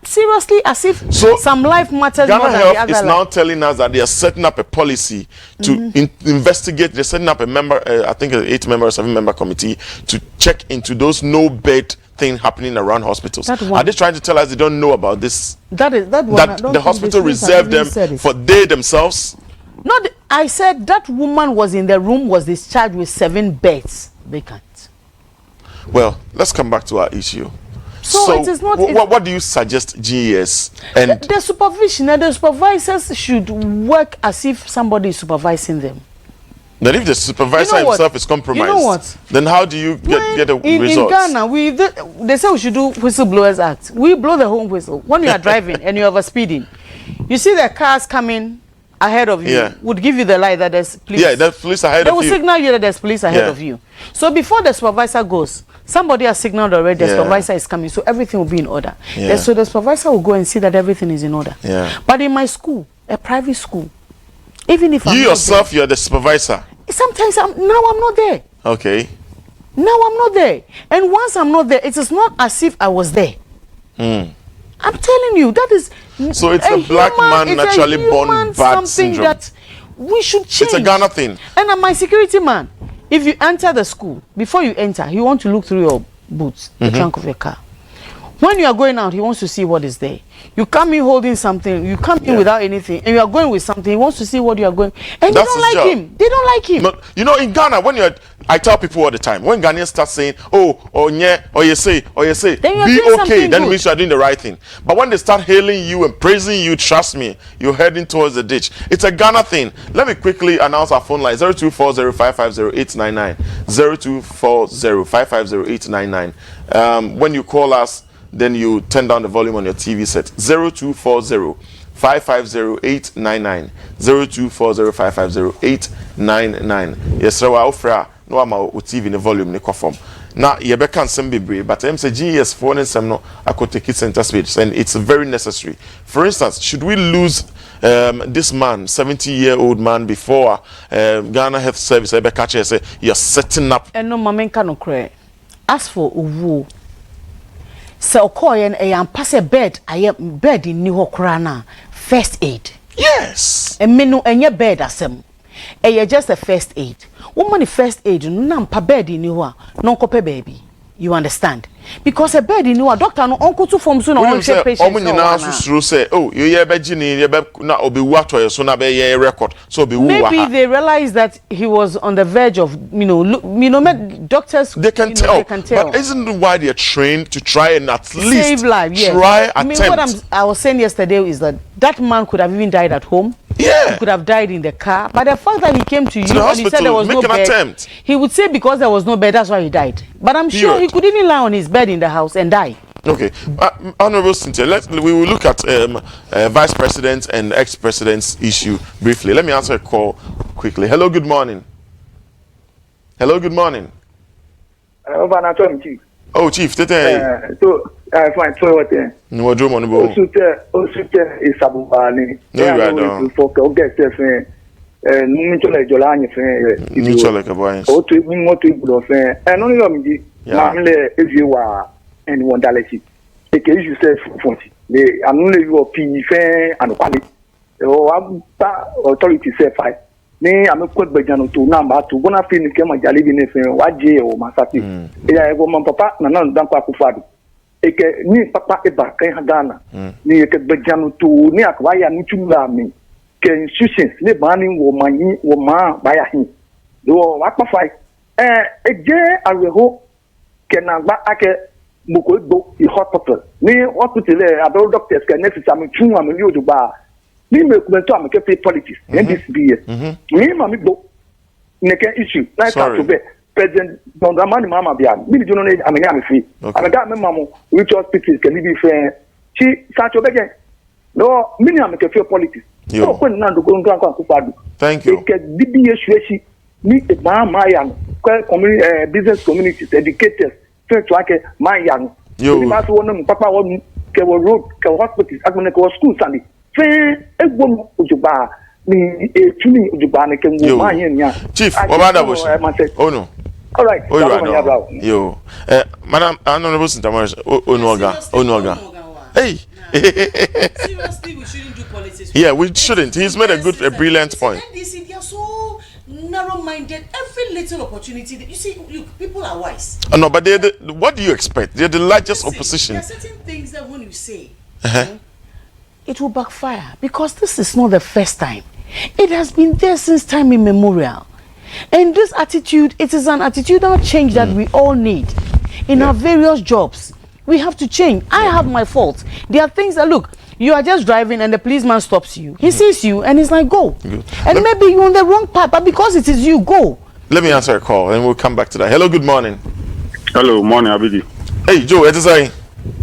seriously, as if some life matters Ghana more than Health the other. is now telling us that they are setting up a policy to investigate. They're setting up a member, I think an 8-member or 7-member committee to check into those no bed thing happening around hospitals. Are they trying to tell us they don't know about this? That the hospital reserved them for they themselves? Not. I said that woman was in the room, was discharged with 7 beds vacant. Well, let's come back to our issue. So it is not. What do you suggest GES and the supervision and the supervisors should work as if somebody is supervising them? Then if the supervisor himself is compromised, then how do you get a result? In Ghana, they say we should do Whistleblowers Act. We blow the home whistle when you are driving and you are speeding. You see the cars coming ahead of you, would give you the light that there's police. There's police ahead of you. They will signal you that there's police ahead of you. So before the supervisor goes, somebody has signaled already the supervisor is coming, so everything will be in order. So the supervisor will go and see that everything is in order. But in my school, a private school. Even if you yourself, you're the supervisor. Sometimes I'm not there. Okay. Now I'm not there. And once I'm not there, it is not as if I was there. I'm telling you, that is. So it's a black man naturally born bad syndrome. That we should change. It's a Ghana thing. And I'm my security man. If you enter the school, before you enter, he wants to look through your boots, the trunk of your car. When you are going out, he wants to see what is there. You come in holding something, you come in without anything, and you are going with something, he wants to see what you are going. And that's they don't like him. They don't like him. No, you know, in Ghana, I tell people all the time, when Ghanaians start saying, oh yeah, or you say, then be okay, then it means you are doing the right thing. But when they start hailing you and praising you, trust me, you're heading towards the ditch. It's a Ghana thing. Let me quickly announce our phone line, 0240-550-899, 0240-550-899. When you call us, then you turn down the volume on your TV set. 0240-550-899, 0240-550-899. Yes, sir, I'll offer no amount TV in the volume ne form. Now you can send be brave, but I'm saying GES phone and some no I could take it center stage, and it's very necessary. For instance, should we lose this man, 70-year-old man, before Ghana Health Service I catch say you're setting up? And no mamen can cry. As for uwu, so okoyen am pass a bed, I am bed in New Krana, first aid. Yes. And menu and your bed asem. And just a first aid. Woman first aid, no pa bed in New non cope baby. You understand? Because a bed in New doctor no uncle to form soon on patient. Say, oh, you hear Bejini, you na obi wato so na be record. So be maybe they realize that he was on the verge of doctors they can tell. But isn't it why they are trained to try and at least save life? Yes. Try I mean, attempt. I was saying yesterday is that man could have even died at home. Yeah. He could have died in the car. But the fact that he came to you and he said there was no bed, attempt. He would say because there was no bed, that's why he died. But I'm sure he could even lie on his bed in the house and die. Okay. Honorable Cynthia, we will look at Vice President and ex-president's issue briefly. Let me answer a call quickly. Hello, good morning. Hello, good morning. Oh, Chief, fine, so what then? No, I don't want to is Sabubani. No, you don't. For get Mutual Jolani, mutual like a boy. Oh, to me, what to do, and only if you are and one dalasi. Take you say 40. They are only your P fair and quality. Oh, authority say 5. Me, I'm a quick bejano to number to one of the came a jolly in a waji or Masaki. I go my papa, none than Pakufadi. Eke ni papa eba can Hagana. Ni a bejano to near Waya Nuchula me. Can institutions live banning woman by a him. Do what fight? A jay I will hope can I back Muko the hospital. Me hospital, adult doctors can necessarily chew on you to bar. Me make politics and this be it. Me mammy go make an issue. Like to be President Don Ramani Mama Bian. Me do not need I mean I'm free. I got my mama which hospitals can be fair. She such a beggar. No, me I make a fair politics. So when now to go and drunk. Thank you. DBS me my young business communities, educators, church like my young. You must want Papa one road, hospitals, I'm going to go school Sunday. Fair a woman Ujuba, me a tuning Ujubana can go my Chief, oh no. All right. Yo, Madam Honorable Cynthia Morrison, Onoga. Hey. Seriously, we shouldn't do politics. Yeah, we shouldn't. He's made a brilliant point. NDC, they are so narrow-minded. Every little opportunity, you see, people are wise. No, but what do you expect? They're the largest opposition. There are certain things that when you say, it will backfire because this is not the first time. It has been there since time immemorial. And this attitude, it is an attitudinal change that we all need in our various jobs. We have to change. I have my faults. There are things that, look, you are just driving and the policeman stops you. He sees you and he's like, go. Good. And maybe you're on the wrong path, but because it is you, go. Let me answer a call and we'll come back to that. Hello, good morning. Hello, morning, Abidi. Hey, Joe, what is it?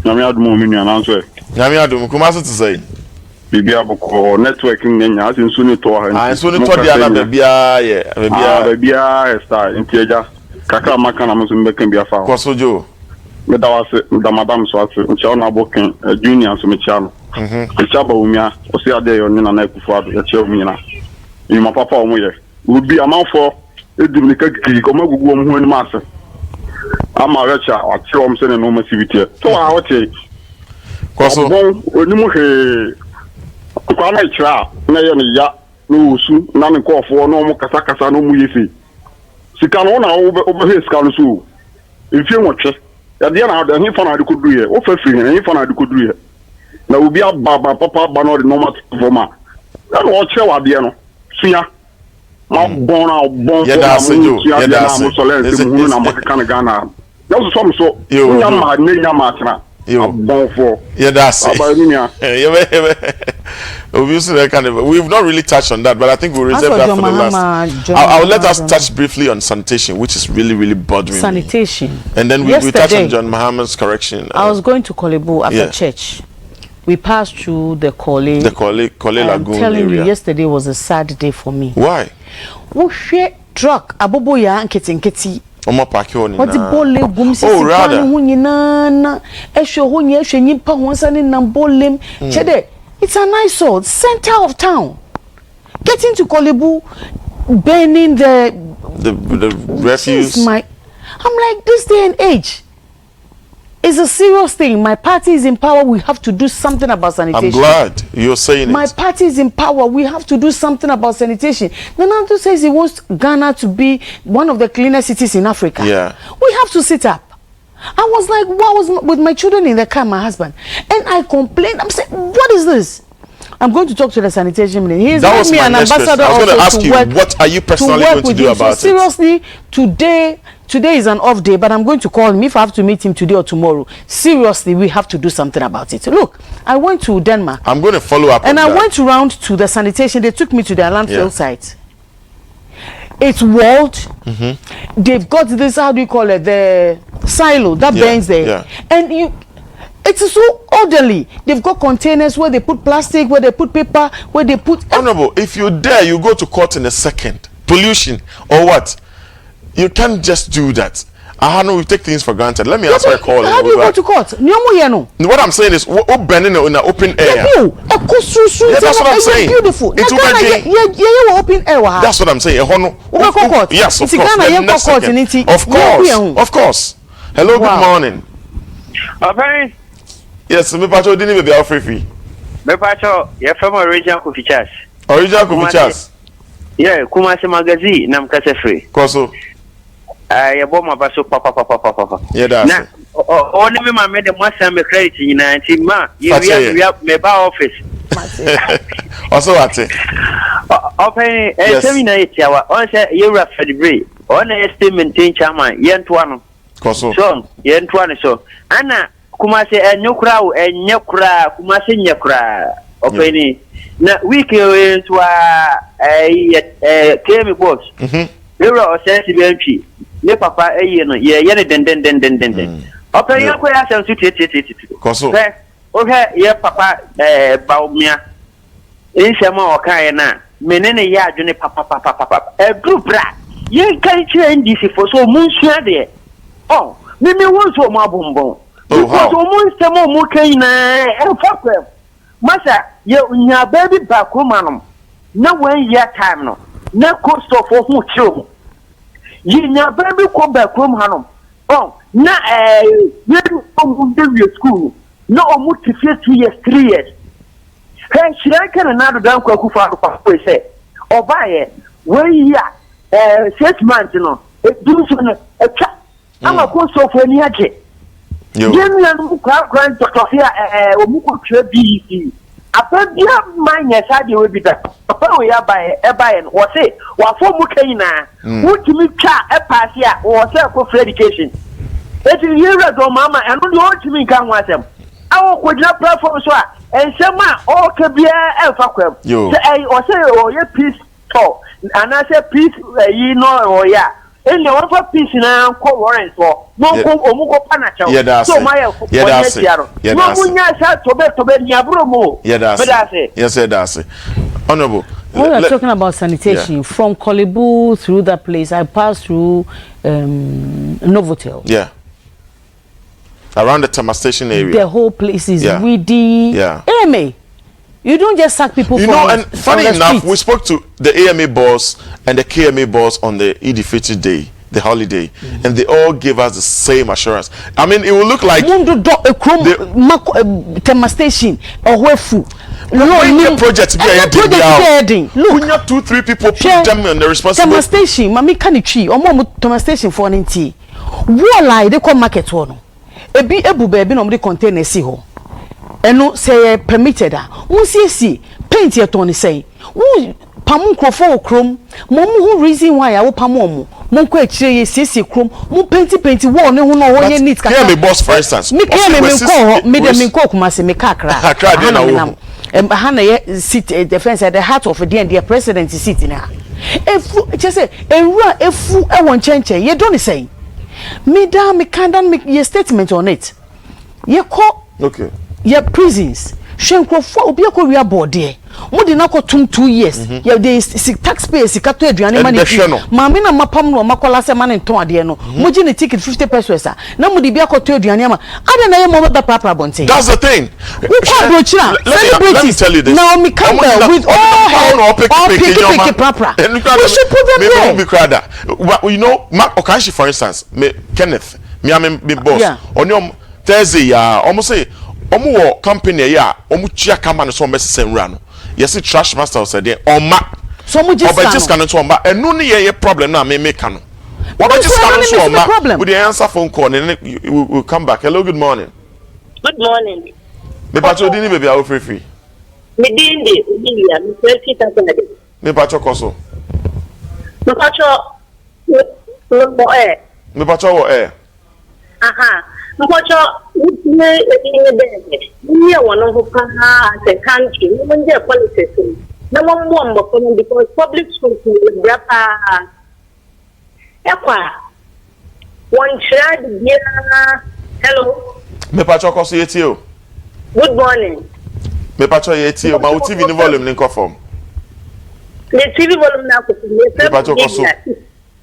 Nami Adumo Mini answer. Nami Adumo, come on to say. Bibi aboko networking nenya asin suni to ha. Ah, suni to dia na bebia ye. Bebia star intieja. Kakra maka na musu mbeka bia fa. Kwaso Joe. Me da wase da madam so ase ncha na boken junior so me cha no. Chaba umia, osi ade yo ni na na Akufo-Addo ya che umina. Ima papa omuye. Ubi amanfo edimnika gigi ko magugu omhu ani mase. Ama recha ati om se ne no masivite. So a wote. Kwaso Bon onimu he kwa na ichira na ye ne ya no osu na ne nkofo no mo kasa no mu yesi. Sika no na obe sika no so. Ifie nwotwe. Ya de na da hin fa na de kodu ye. O fa firi hin fa na de kodu ye. Na obi ababa papa ba no de normal forma. Na no kire wade no. Suya. Ma bon na bon. Yeah, that's it. Yeah, that's it. Na mo kan Ghana. Ya so so. Nya ma ne nya ma tena. Bon for. Yeah, that's it. We've not really touched on that, but I think we'll reserve that for the last. I'll let us touch briefly on sanitation, which is really, really bothering me. Sanitation. And then we touch on John Mahama's correction. I was going to Kolebu after church. We passed through the Kole Lagoon I'm telling area. you, yesterday was a sad day for me. Why? Woshe truck abobo ya nketi. Omo park on What the bole gum si oh, rather. Na esho ho nye ehwe nyimpa ho sane nam bolem. Chede, it's a nice old center of town. Getting to Kolebu, burning the refuse. I'm like, this day and age. It's a serious thing. My party is in power. We have to do something about sanitation. I'm glad you're saying it. My party is in power. We have to do something about sanitation. Nanado says he wants Ghana to be one of the cleanest cities in Africa. Yeah. We have to sit up. I was like, what was with my children in the car, my husband, and I complained. I'm saying, what is this? I'm going to talk to the sanitation minister. He's made me an ambassador. I was going to ask you, what are you personally going to do about it? Seriously, today is an off day, but I'm going to call him if I have to meet him today or tomorrow. Seriously, we have to do something about it. Look, I went to Denmark. I'm going to follow up and on that. I went around to the sanitation. They took me to their landfill site. It's walled. They've got this, how do you call it, the silo that burns there. And it's so orderly. They've got containers where they put plastic, where they put paper, where they put... Honorable, if you dare, you go to court in a second. Pollution or what? You can't just do that. I know we take things for granted. Let me ask my call. How do you go to court? What I'm saying is, burning in the open air. That's what I'm saying. Beautiful. It's open air. That's what I'm saying. Yes, of course. Of course. Hello, good morning. Okay. Yes, me pacho didn't be free. Me pacho, you're from original Kufichas. Original Kufichas. Yeah, Kumasi magazine nam kase free. Koso. Ya boma baso papa. Yeah, that's na only me ma made the mwasa me credit nyina nti ma we me ba office. Also what? Open seminar etiawa on say you ra fedibre. On a statement chairman yentoa no. Koso. So yentoa no so. Ana Kumasi enyokura Kumasi nyekura. Open na week into KM box. We were sensitive. Ne papa no ye den. Open your queer sense to Koso. Okay, ye papa baumia. In Shama or Kayana, menene ya june papa. A group brat. Ye can't change this for so moon there. Oh, maybe once or more bonbon. Because almost some more canine and fuck them. Massa, your baby back woman. No one year time no. No cost of who chill. Your baby come back home, Hanum. Oh, na you do school. No, almost 2 years, 3 years. Hey, she can another damn cook for say. Or buy it. Where ya 6 months, you know. It do a chat. I'm a course of any agent. You grand doctor here, Muku BEC. A bad mind, yes, I will be that. Papa, we are by a buy or say, or for Mukana, would you meet a pass here or self for education? 8 years ago, Mamma, and only what you mean can want them. I will not platform so and some all can be a fuck. You say, oh, your peace talk, and I say, peace, you know, or yeah. And the one peace now, call warrants for no Omugo Panacho. Yeah, that's it. Yes, that's it. Honorable. When we're talking about sanitation, from Kolebu through that place, I passed through Novotel. Yeah. Around the Sanitation area. The whole place is weedy. Yeah. AMA. You don't just sack people you from know, and funny enough, street. we spoke to the AMA boss and the KMA boss on the Eid Day, the holiday, and they all gave us the same assurance. I mean, it will look like Sanitation or Wefu. No, project be a look, 2-3 people put them on the responsibility. Sanitation, mami kanichi, omo Sanitation for ninety. Wala they call market one. Ebi ebu bebi no mde container si ho. Eno say permitted ah. Won see paint ye ton say. Won pamu krofo okrom. Mo who reason why I wo pamu omo. Mo ko akire ye sisi krom. Mo paint wall ne ho no wo ye neat kaka. Here me boss for instance. Me here me ko me dem ko kuma se me kakra. Kakra dey na wo. Hana ye sit defense at the heart of the president seat na. Efu just say enra efu e won chenche ye don't say. Me da me kandan make your statement on it. Ye call okay. Ye prisons. Shenkofo obi akọ wi abode. Mo di na ko 2 years. Ye dey taxpayers sikato aduane mani. Maame na mapam no makola se mani nton ade no. Mo gi ne ticket 50 pesos a. Na mo di bi akoto aduane ma. Ade na ye mo da papa bonte. That's the thing. Let me tell you this. Now me come with all pick papa. We should put them there. Be crowder. You know, Mark Okashi for instance, me Kenneth, me am me boss. On Thursday ya, almost say omu wo company ya omu chia kama no so mesese nwura no yes trash master said there oma so mu just can so oma enu ne ye problem na me make no what just can so oma with the answer phone call and we'll come back. Hello, good morning. Good morning. Me pacho dini baby awo free me dindi Olivia me 20,000 me pacho koso me pacho me pacho wo aha Mpocho we we one of as a country we dey politics na one more because public schools brapa ekwa one child here. Hello me pacho koso yeti o. Good morning. Me pacho yeti o ma TV ni volume ni conform. The TV volume na ko me pacho koso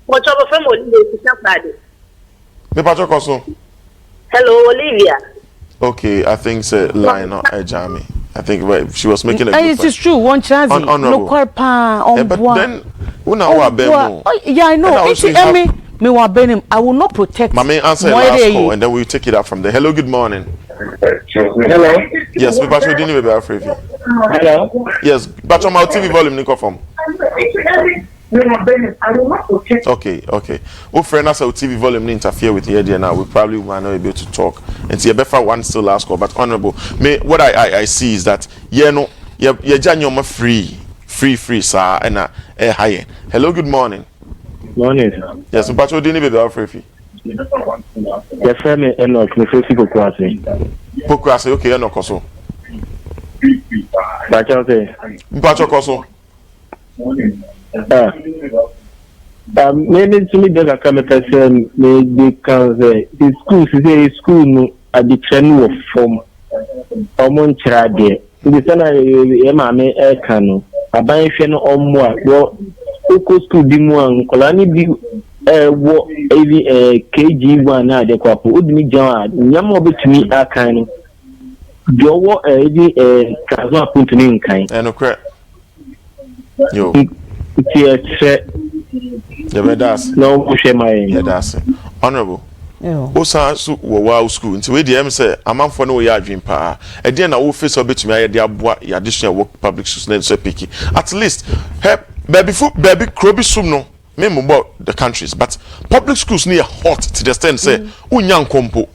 Mpocho bo femo ni bad. Me pacho koso. Hello, Olivia. Okay, I think it's line on Jamie. I think she was making a good point. It is true, one chance. No corpa on but then, yeah, I know. Me wa benim. I will not protect. My main answer last call, and then we'll take it up from there. Hello, good morning. Hello. Yes, we patrol didn't be afraid. Hello. Yes, patrol my TV volume Nico from. Okay. Well, friend, as our TV volume interfere with the idea now, we probably might not be able to talk. And see, better one still last call, but honorable. What I see is that you're free, sir, and high. Hello, good morning. Morning. Yes, but you didn't be afraid. Yes, friend, and no, Pokrasi, okay, no koso. But koso. Maybe to me that come person maybe because the school no addiction of form omon chade the sana e ma me e kanu aban hwe no omo a wo oko school di mu an kola ni bi wo evi KG1 na de kwapo odimi jan nyam obetumi akan no jo wo evi kazo apuntuni nkan enokre yo no push my honorable osa so wo school nti we dey say amanfo no we adwen pa e dey na wo face obetumi aye dey aboa ya additional work public schools na so piki at least help baby krobi sum no me mo the countries but public schools near hot to the extent say unya nkompo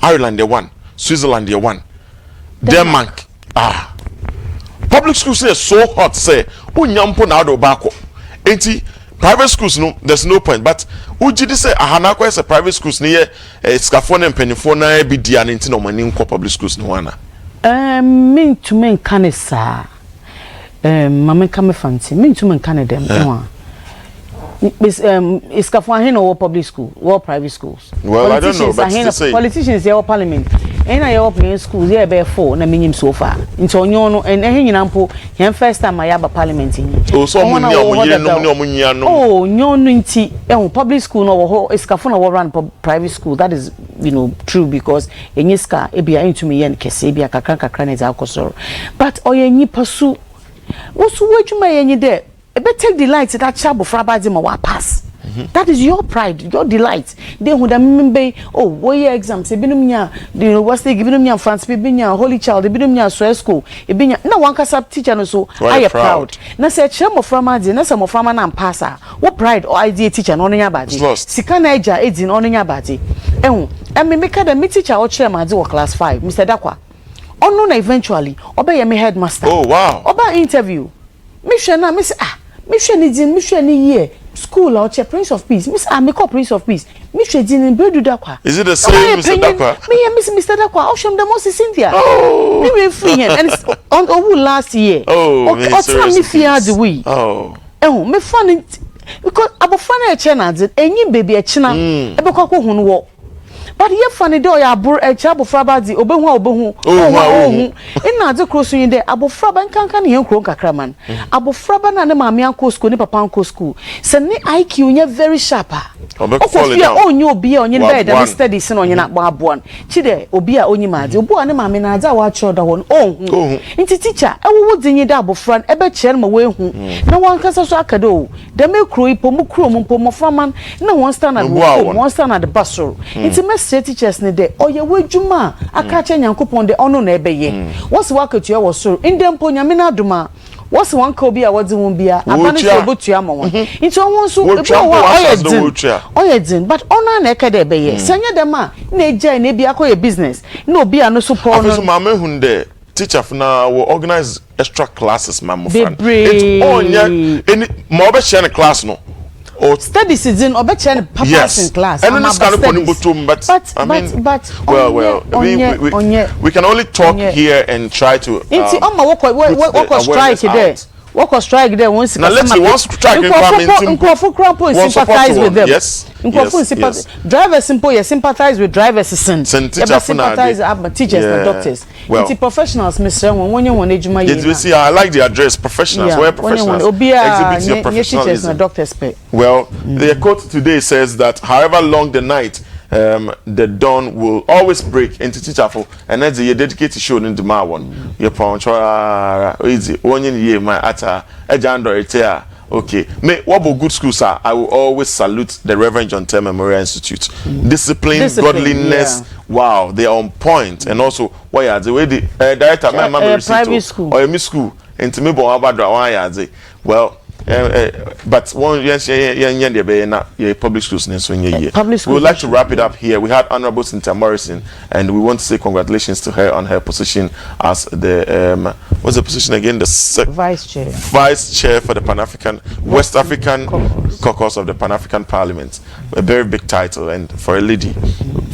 Ireland the one, Switzerland the one, Denmark public schools are so hot say unya mpo na do bako enti private schools no there's no point but uji say ahana kwa say private schools ni skafo na mpanifo na bi dia na enti no mani nko public schools no wana mean to men kanisa mama kame fancy mean to men kanadem skafo ahena or public school or private schools well I don't know but politicians here parliament and I open schools here be 4 na minim so far into onyo no and nyina mpo yan first time I have parliament ni so mo ni omuyire no ni omunyia no nyo no nti public school no wo skafo na wo run private school that is true because enyiska ebia into me yen kese ebia kakra na za akosoro but oyenyi pasu wosu wadwuma yenyi de ebe take delight that chabo fraba de ma wa pass. That is your pride, your delight. They would remember, oh, what year exams? What's they giving me France? Bibinya, Holy Child, Bibinya, Swear School. Ibinya, no one can sub teacher, and so I am proud. Na say, Chamo Frama, na some of Frama and Passa. What pride or idea teacher on your body? Sikanaja aids in on your body. And me make a me teacher or chairman do class 5, Mr. Dakwa. Oh, no, eventually, obey me headmaster. Oh, wow. Oba interview. Mission, Miss Mission is in Mission year. School or Prince of Peace. Miss Amiko Prince of Peace. Miss Shedin Bredu Dakwa. Is it the same Mr. Dakwa? Me and Mr. Dakwa. Osham the Hon Cynthia. Oh. We were free and it's on last year. Oh. Me fear the way. Oh. Me fun because abo fun e chena did enyi baby e chena. Ebe kwa ko hunu wo. But ye funny do ya abur e cha abofraba di obehu obehu ohu ina de cross yin de abofraba nkankan ne yenkro kakraman abofraba na ne maame anko school ne papa anko school se ne IQ nye very sharp onye obi a onye be da study se no onye na aboan chi de obi a onye maade obu a ne maame na aza wa cho da won ohu nti teacher ewo dinyi da abofra ebe kire ma we hu na wan kasa so akado da me kro ipo mu kro mu po moframan na won stand at won stand at the basoro nti teachers ne de oye wadwuma aka cha nyankopon de ono na ebeye wose wakatua wo so indempo nyame na adoma wose wanka obi a wodi won bia abane so botua ma won nti won so oye din but ono na eka de ebeye sanya dem a na eja na bia akoye business na obi a no support no so mama hun de teacher na will organize extra classes mama friend it's onya any mo be share class no or studies is in obechen papas in class and this kind of but we can only talk here and try to work strike there once now let's see once strike sympathize with them yes drivers simple sympathize with drivers sympathize with teachers and doctors it's professionals Mr. when you want ejuma you see I like the address professionals where professionals exhibit your professionalism and doctors pay well the quote today says that however long the night the dawn will always break into teacherful and that's the dedicated show in the ma one your punch easy one year my ata ejando etea okay me what about good school sir I will always salute the Reverend John Tay Memorial Institute discipline godliness wow they are on point and also why are the way the director my mama private school or a school into me bon abadra why are they well but one public schools we would like to wrap it up here. We had Honorable Cynthia Morrison, and we want to say congratulations to her on her position as the what's the position again? The vice chair for the Pan-African West African Caucus of the Pan-African Parliament. A very big title, and for a lady,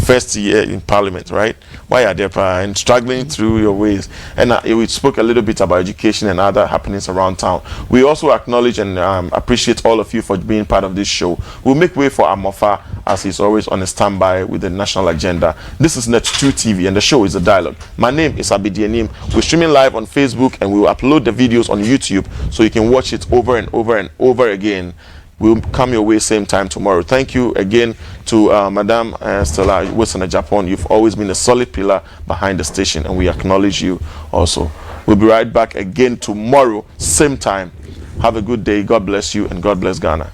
first year in Parliament, right? Why are they and struggling through your ways? And we spoke a little bit about education and other happenings around town. We also acknowledge and appreciate all of you for being part of this show. We'll make way for Amofa as he's always on a standby with the national agenda. This is Net2 TV and the show is a dialogue. My name is Abidianim. We're streaming live on Facebook and we will upload the videos on YouTube so you can watch it over and over and over again. We'll come your way same time tomorrow. Thank you again to Madam Stella Wilson of Japan. You've always been a solid pillar behind the station and we acknowledge you also. We'll be right back again tomorrow, same time. Have a good day. God bless you and God bless Ghana.